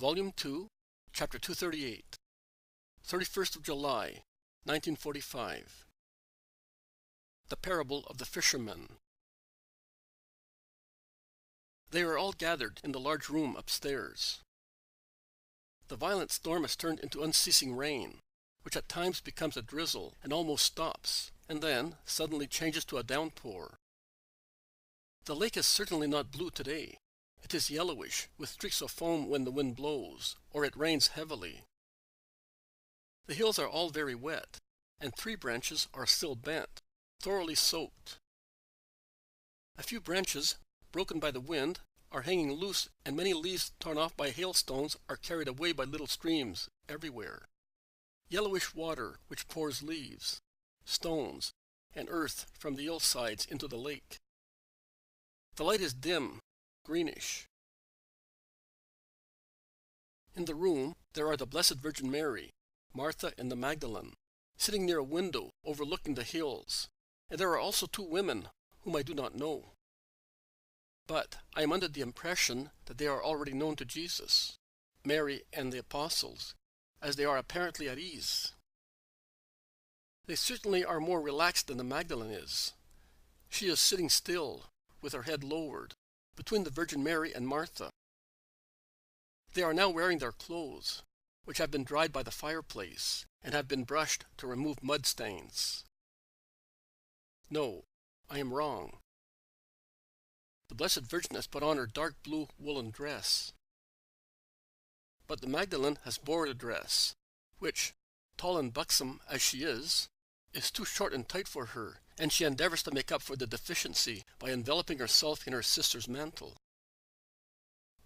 Volume 2, Chapter 238, 31st of July, 1945. The Parable of the Fishermen. They are all gathered in the large room upstairs. The violent storm has turned into unceasing rain, which at times becomes a drizzle and almost stops, and then suddenly changes to a downpour. The lake is certainly not blue today. It is yellowish, with streaks of foam when the wind blows, or it rains heavily. The hills are all very wet, and tree branches are still bent, thoroughly soaked. A few branches, broken by the wind, are hanging loose, and many leaves torn off by hailstones are carried away by little streams everywhere. Yellowish water which pours leaves, stones, and earth from the hillsides into the lake. The light is dim, greenish. In the room there are the Blessed Virgin Mary, Martha, and the Magdalene, sitting near a window overlooking the hills, and there are also two women whom I do not know. But I am under the impression that they are already known to Jesus, Mary and the apostles, as they are apparently at ease. They certainly are more relaxed than the Magdalene is. She is sitting still, with her head lowered, between the Virgin Mary and Martha. They are now wearing their clothes, which have been dried by the fireplace, and have been brushed to remove mud stains. No, I am wrong. The Blessed Virgin has put on her dark blue woolen dress. But the Magdalene has borrowed a dress, which, tall and buxom as she is too short and tight for her, and she endeavors to make up for the deficiency by enveloping herself in her sister's mantle.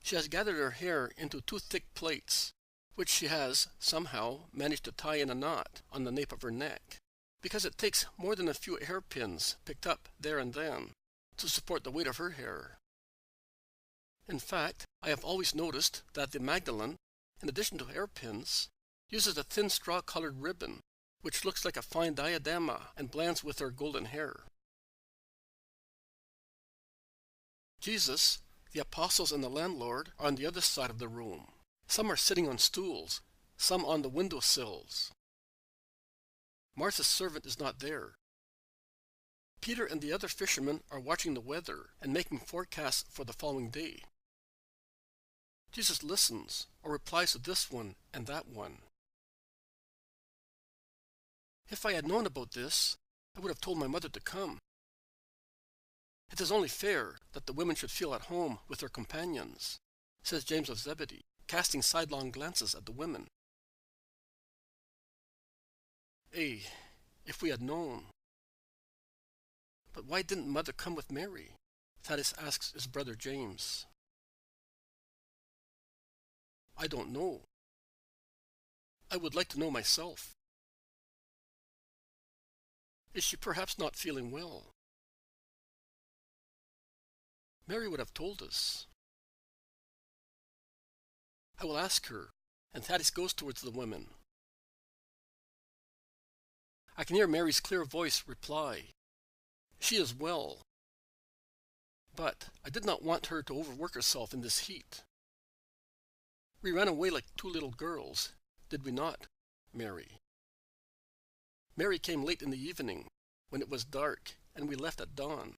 She has gathered her hair into two thick plaits, which she has, somehow, managed to tie in a knot on the nape of her neck, because it takes more than a few hairpins picked up there and then to support the weight of her hair. In fact, I have always noticed that the Magdalene, in addition to hairpins, uses a thin straw-colored ribbon, which looks like a fine diadema and blends with her golden hair. Jesus, the apostles, and the landlord are on the other side of the room. Some are sitting on stools, some on the window sills. Martha's servant is not there. Peter and the other fishermen are watching the weather and making forecasts for the following day. Jesus listens, or replies to this one and that one. If I had known about this, I would have told my mother to come. It is only fair that the women should feel at home with their companions, says James of Zebedee, casting sidelong glances at the women. If we had known. But why didn't Mother come with Mary? Thaddeus asks his brother James. I don't know. I would like to know myself. Is she perhaps not feeling well? Mary would have told us. I will ask her, and Thaddeus goes towards the women. I can hear Mary's clear voice reply, "She is well." But I did not want her to overwork herself in this heat. We ran away like two little girls, did we not, Mary? Mary came late in the evening, when it was dark, and we left at dawn.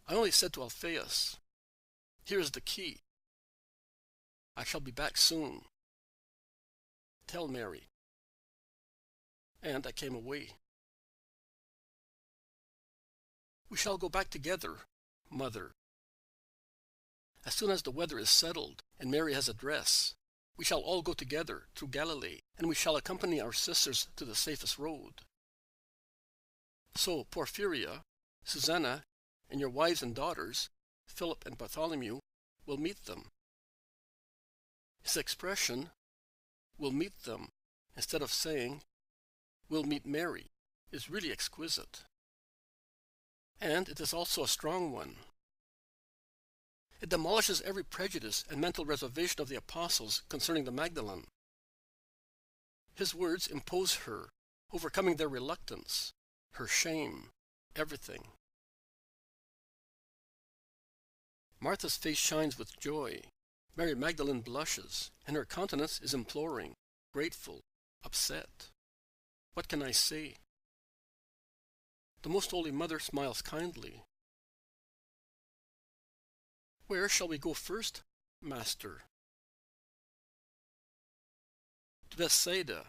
I only said to Alphaeus, "Here is the key. I shall be back soon. Tell Mary." And I came away. We shall go back together, Mother. As soon as the weather is settled and Mary has a dress, we shall all go together through Galilee, and we shall accompany our sisters to the safest road. So Porphyria, Susanna, and your wives and daughters, Philip and Bartholomew, will meet them. His expression, "will meet them," instead of saying, "will meet Mary," is really exquisite. And it is also a strong one. It demolishes every prejudice and mental reservation of the apostles concerning the Magdalene. His words impose her, overcoming their reluctance, her shame, everything. Martha's face shines with joy. Mary Magdalene blushes, and her countenance is imploring, grateful, upset. What can I say? The Most Holy Mother smiles kindly. Where shall we go first, Master? To Bethsaida.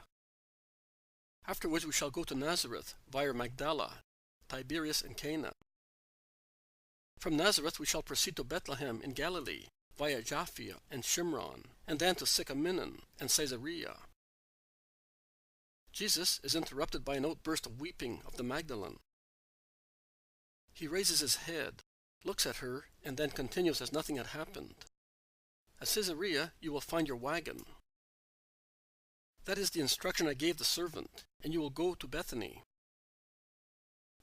Afterwards we shall go to Nazareth via Magdala, Tiberias, and Cana. From Nazareth we shall proceed to Bethlehem in Galilee via Jaffa and Shimron, and then to Sycamine and Caesarea. Jesus is interrupted by an outburst of weeping of the Magdalene. He raises his head, looks at her, and then continues as nothing had happened. At Caesarea you will find your wagon. That is the instruction I gave the servant, and you will go to Bethany.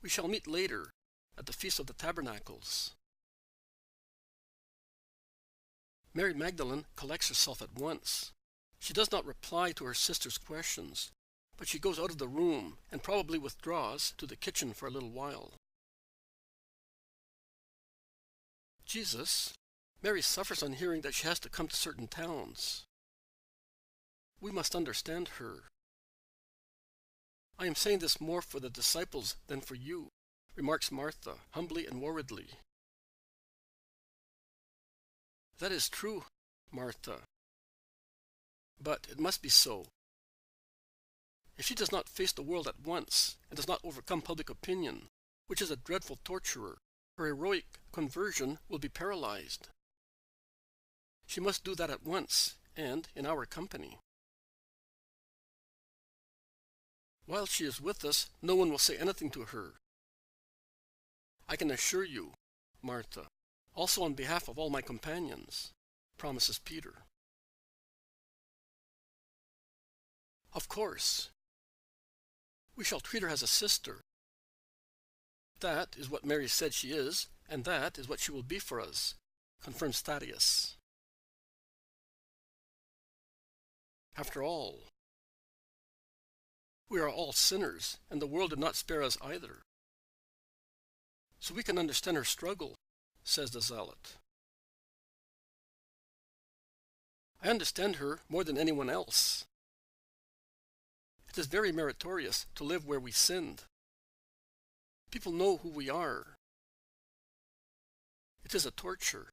We shall meet later at the Feast of the Tabernacles. Mary Magdalene collects herself at once. She does not reply to her sister's questions, but she goes out of the room and probably withdraws to the kitchen for a little while. Jesus. Mary suffers on hearing that she has to come to certain towns. We must understand her. I am saying this more for the disciples than for you, remarks Martha, humbly and worriedly. That is true, Martha. But it must be so. If she does not face the world at once, and does not overcome public opinion, which is a dreadful torturer, her heroic conversion will be paralyzed. She must do that at once, and in our company. While she is with us, no one will say anything to her. I can assure you, Martha, also on behalf of all my companions, promises Peter. Of course. We shall treat her as a sister. That is what Mary said she is, and that is what she will be for us, confirms Thaddeus. After all, we are all sinners, and the world did not spare us either. So we can understand her struggle, says the zealot. I understand her more than anyone else. It is very meritorious to live where we sinned. People know who we are. It is a torture.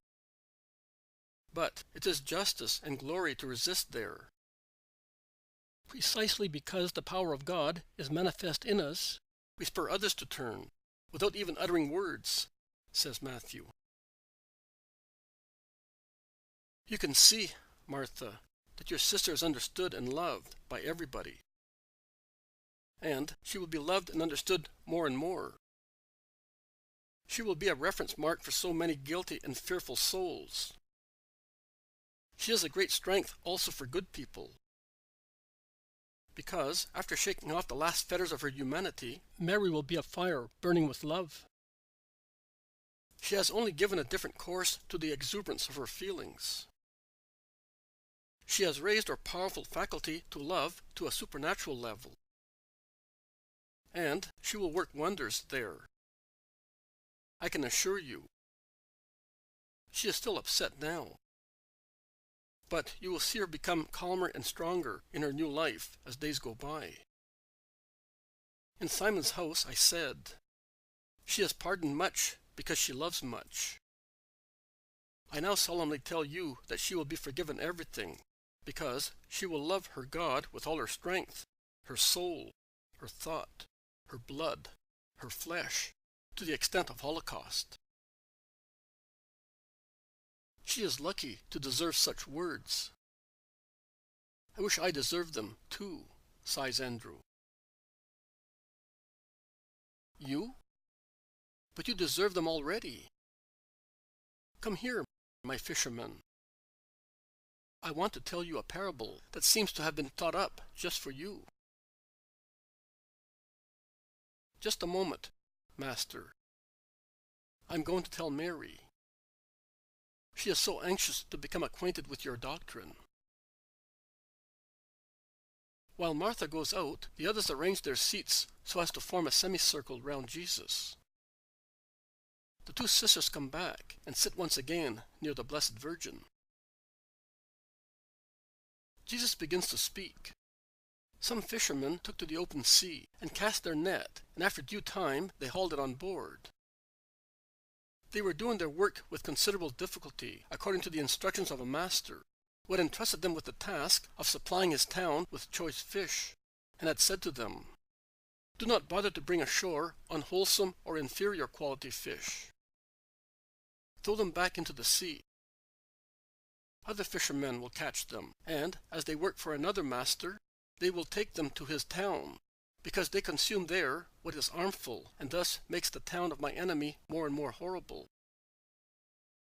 But it is justice and glory to resist there. Precisely because the power of God is manifest in us, we spur others to turn, without even uttering words, says Matthew. You can see, Martha, that your sister is understood and loved by everybody. And she will be loved and understood more and more. She will be a reference mark for so many guilty and fearful souls. She is a great strength also for good people. Because, after shaking off the last fetters of her humanity, Mary will be a fire burning with love. She has only given a different course to the exuberance of her feelings. She has raised her powerful faculty to love to a supernatural level. And she will work wonders there. I can assure you. She is still upset now. But you will see her become calmer and stronger in her new life as days go by. In Simon's house I said, she has pardoned much because she loves much. I now solemnly tell you that she will be forgiven everything, because she will love her God with all her strength, her soul, her thought, her blood, her flesh, to the extent of Holocaust. She is lucky to deserve such words. I wish I deserved them, too, sighs Andrew. You? But you deserve them already. Come here, my fisherman. I want to tell you a parable that seems to have been thought up just for you. Just a moment, Master. I'm going to tell Mary. She is so anxious to become acquainted with your doctrine. While Martha goes out, the others arrange their seats so as to form a semicircle round Jesus. The two sisters come back and sit once again near the Blessed Virgin. Jesus begins to speak. Some fishermen took to the open sea and cast their net, and after due time they hauled it on board. They were doing their work with considerable difficulty, according to the instructions of a master, who had entrusted them with the task of supplying his town with choice fish, and had said to them, "Do not bother to bring ashore unwholesome or inferior quality fish. Throw them back into the sea. Other fishermen will catch them, and, as they work for another master, they will take them to his town, because they consume there what is harmful, and thus makes the town of my enemy more and more horrible.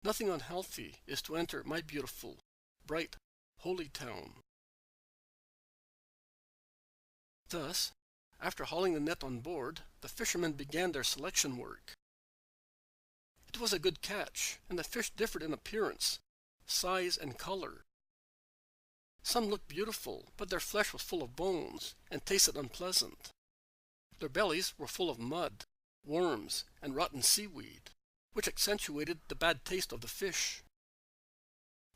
Nothing unhealthy is to enter my beautiful, bright, holy town." Thus, after hauling the net on board, the fishermen began their selection work. It was a good catch, and the fish differed in appearance, size, and color. Some looked beautiful, but their flesh was full of bones, and tasted unpleasant. Their bellies were full of mud, worms, and rotten seaweed, which accentuated the bad taste of the fish.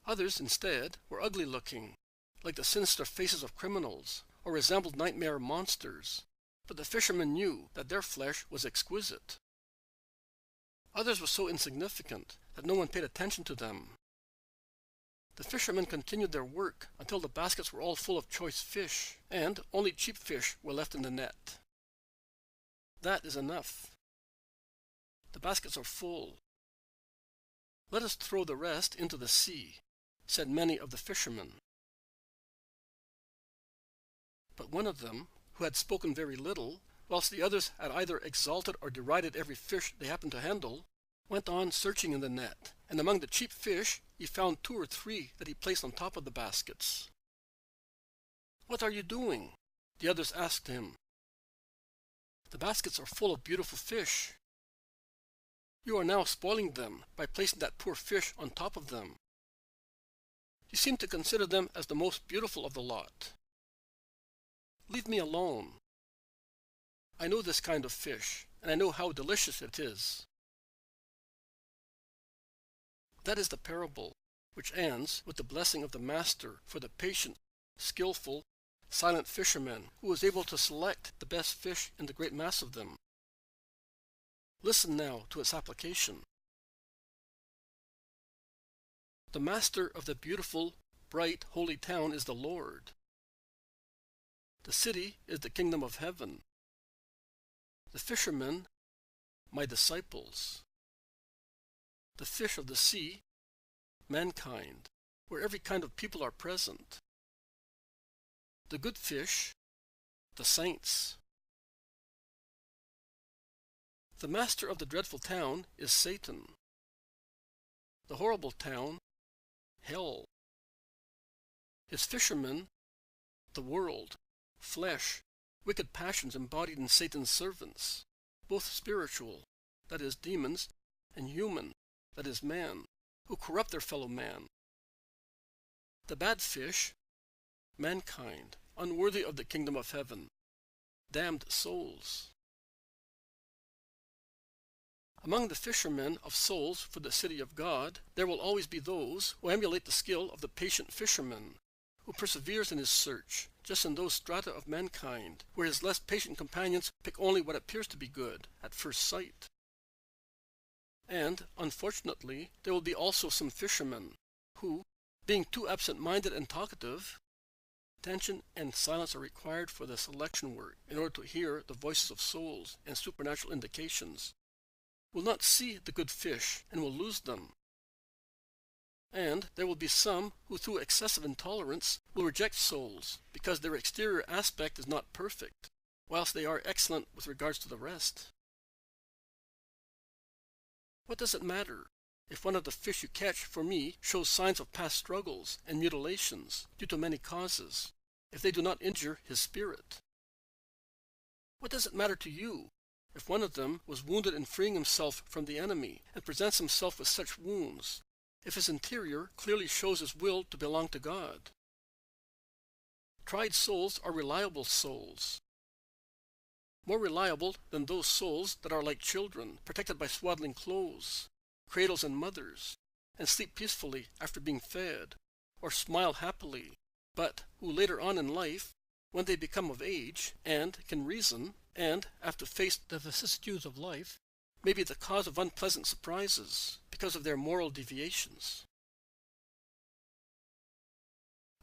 Others, instead, were ugly-looking, like the sinister faces of criminals, or resembled nightmare monsters, but the fishermen knew that their flesh was exquisite. Others were so insignificant that no one paid attention to them. The fishermen continued their work until the baskets were all full of choice fish, and only cheap fish were left in the net. That is enough. The baskets are full. "Let us throw the rest into the sea," said many of the fishermen. But one of them, who had spoken very little, whilst the others had either exalted or derided every fish they happened to handle, went on searching in the net, and among the cheap fish he found 2 or 3 that he placed on top of the baskets. "What are you doing?" the others asked him. "The baskets are full of beautiful fish. You are now spoiling them by placing that poor fish on top of them. You seem to consider them as the most beautiful of the lot. Leave me alone. I know this kind of fish, and I know how delicious it is." That is the parable, which ends with the blessing of the master for the patient, skillful, silent fisherman who was able to select the best fish in the great mass of them. Listen now to its application. The master of the beautiful, bright, holy town is the Lord. The city is the kingdom of heaven. The fishermen, my disciples. The fish of the sea, mankind, where every kind of people are present. The good fish, the saints. The master of the dreadful town is Satan. The horrible town, hell. His fishermen, the world, flesh, wicked passions embodied in Satan's servants, both spiritual, that is demons, and human, that is man, who corrupt their fellow man. The bad fish, mankind, unworthy of the kingdom of heaven, damned souls. Among the fishermen of souls for the city of God, there will always be those who emulate the skill of the patient fisherman, who perseveres in his search, just in those strata of mankind, where his less patient companions pick only what appears to be good at first sight. And, unfortunately, there will be also some fishermen, who, being too absent-minded and talkative, attention and silence are required for the selection work in order to hear the voices of souls and supernatural indications, will not see the good fish and will lose them. And there will be some who through excessive intolerance will reject souls because their exterior aspect is not perfect, whilst they are excellent with regards to the rest. What does it matter if one of the fish you catch for me shows signs of past struggles and mutilations due to many causes, if they do not injure his spirit? What does it matter to you if one of them was wounded in freeing himself from the enemy and presents himself with such wounds, if his interior clearly shows his will to belong to God? Tried souls are reliable souls, more reliable than those souls that are like children, protected by swaddling clothes, cradles and mothers, and sleep peacefully after being fed, or smile happily, but who later on in life, when they become of age and can reason, and have to face the vicissitudes of life, may be the cause of unpleasant surprises because of their moral deviations.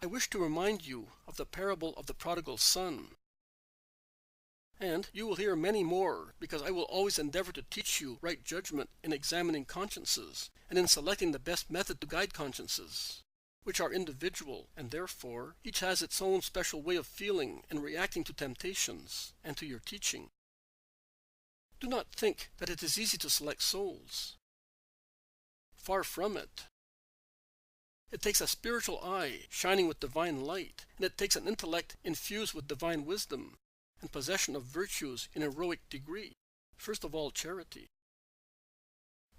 I wish to remind you of the parable of the prodigal son. And you will hear many more, because I will always endeavor to teach you right judgment in examining consciences, and in selecting the best method to guide consciences, which are individual, and therefore each has its own special way of feeling and reacting to temptations, and to your teaching. Do not think that it is easy to select souls. Far from it. It takes a spiritual eye shining with divine light, and it takes an intellect infused with divine wisdom, and possession of virtues in heroic degree, first of all charity.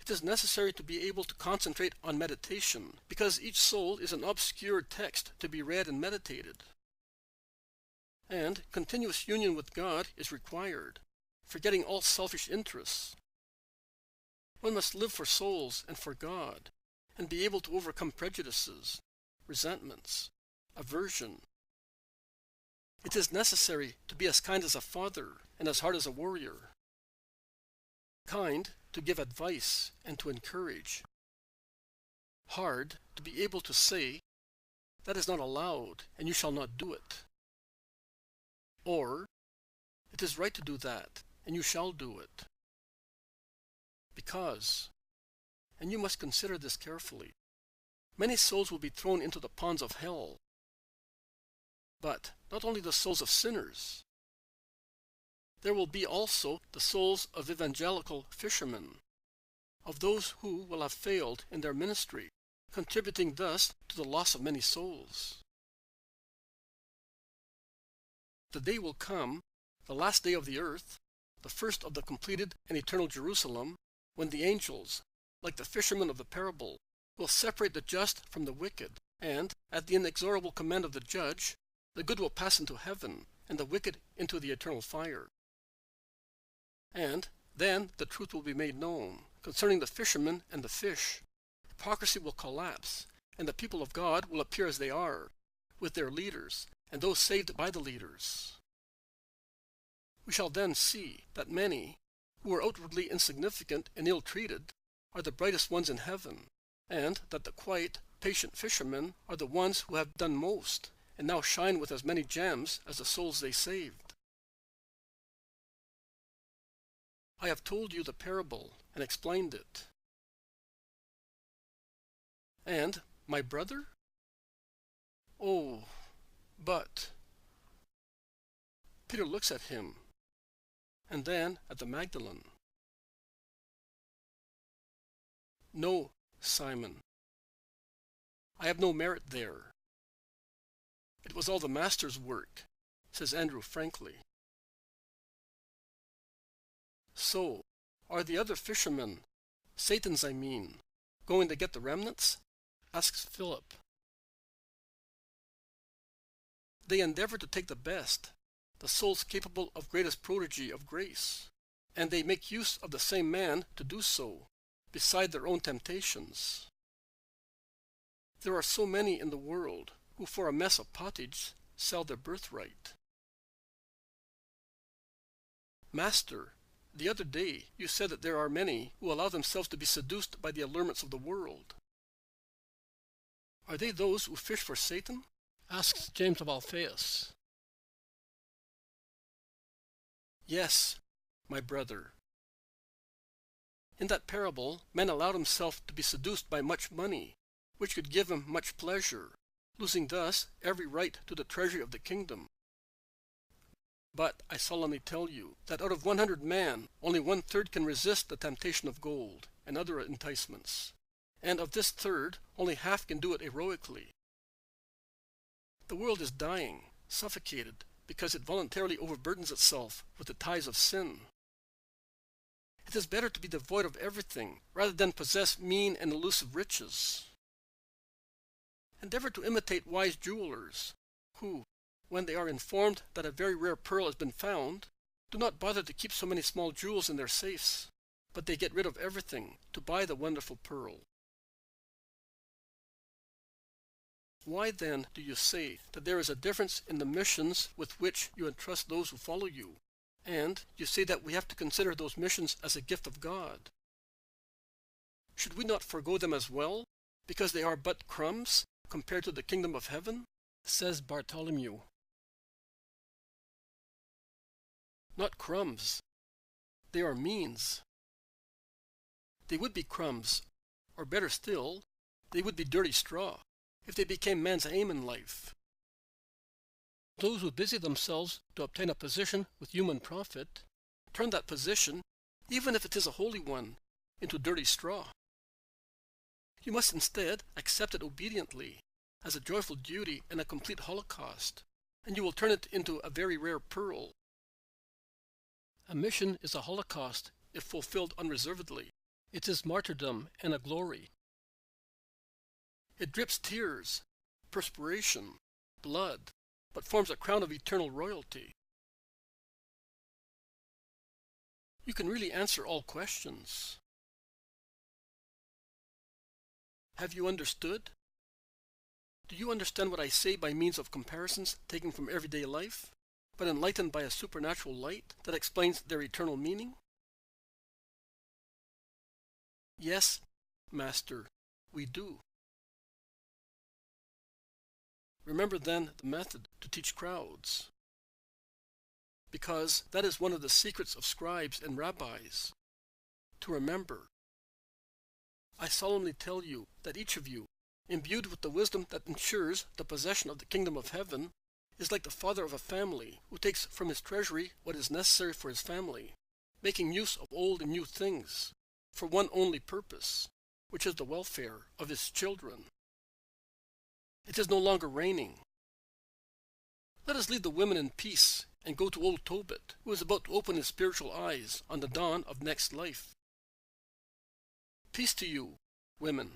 It is necessary to be able to concentrate on meditation, because each soul is an obscure text to be read and meditated. And continuous union with God is required, forgetting all selfish interests. One must live for souls and for God, and be able to overcome prejudices, resentments, aversion. It is necessary to be as kind as a father and as hard as a warrior. Kind to give advice and to encourage. Hard to be able to say, "That is not allowed, and you shall not do it." Or, "It is right to do that, and you shall do it." Because, and you must consider this carefully, many souls will be thrown into the ponds of hell. But not only the souls of sinners. There will be also the souls of evangelical fishermen, of those who will have failed in their ministry, contributing thus to the loss of many souls. The day will come, the last day of the earth, the first of the completed and eternal Jerusalem, when the angels, like the fishermen of the parable, will separate the just from the wicked, and, at the inexorable command of the judge, the good will pass into heaven, and the wicked into the eternal fire. And then the truth will be made known concerning the fishermen and the fish. Hypocrisy will collapse, and the people of God will appear as they are, with their leaders, and those saved by the leaders. We shall then see that many, who are outwardly insignificant and ill-treated, are the brightest ones in heaven, and that the quiet, patient fishermen are the ones who have done most, and now shine with as many gems as the souls they saved. I have told you the parable and explained it. And my brother? Oh, but... Peter looks at him, and then at the Magdalene. No, Simon. I have no merit there. It was all the Master's work, says Andrew frankly. So, are the other fishermen, Satan's I mean, going to get the remnants? Asks Philip. They endeavor to take the best, the souls capable of greatest prodigy of grace, and they make use of the same man to do so, beside their own temptations. There are so many in the world who for a mess of pottage sell their birthright. Master, the other day you said that there are many who allow themselves to be seduced by the allurements of the world. Are they those who fish for Satan? Asks James of Alphaeus. Yes, my brother. In that parable, men allowed himself to be seduced by much money, which could give him much pleasure, losing thus every right to the treasury of the kingdom. But I solemnly tell you that out of 100 men, only 1/3 can resist the temptation of gold and other enticements, and of this third, only half can do it heroically. The world is dying, suffocated, because it voluntarily overburdens itself with the ties of sin. It is better to be devoid of everything, rather than possess mean and elusive riches. Endeavor to imitate wise jewelers, who, when they are informed that a very rare pearl has been found, do not bother to keep so many small jewels in their safes, but they get rid of everything to buy the wonderful pearl. Why then do you say that there is a difference in the missions with which you entrust those who follow you? And you say that we have to consider those missions as a gift of God. Should we not forego them as well, because they are but crumbs compared to the kingdom of heaven? Says Bartholomew. Not crumbs. They are means. They would be crumbs, or better still, they would be dirty straw, if they became man's aim in life. Those who busy themselves to obtain a position with human profit turn that position, even if it is a holy one, into dirty straw. You must instead accept it obediently, as a joyful duty and a complete holocaust, and you will turn it into a very rare pearl. A mission is a holocaust if fulfilled unreservedly. It is martyrdom and a glory. It drips tears, perspiration, blood, but forms a crown of eternal royalty. You can really answer all questions. Have you understood? Do you understand what I say by means of comparisons taken from everyday life, but enlightened by a supernatural light that explains their eternal meaning? Yes, Master, we do. Remember then the method to teach crowds, because that is one of the secrets of scribes and rabbis, to remember. I solemnly tell you that each of you, imbued with the wisdom that ensures the possession of the kingdom of heaven, is like the father of a family who takes from his treasury what is necessary for his family, making use of old and new things, for one only purpose, which is the welfare of his children. It is no longer raining. Let us leave the women in peace and go to old Tobit, who is about to open his spiritual eyes on the dawn of next life. Peace to you, women.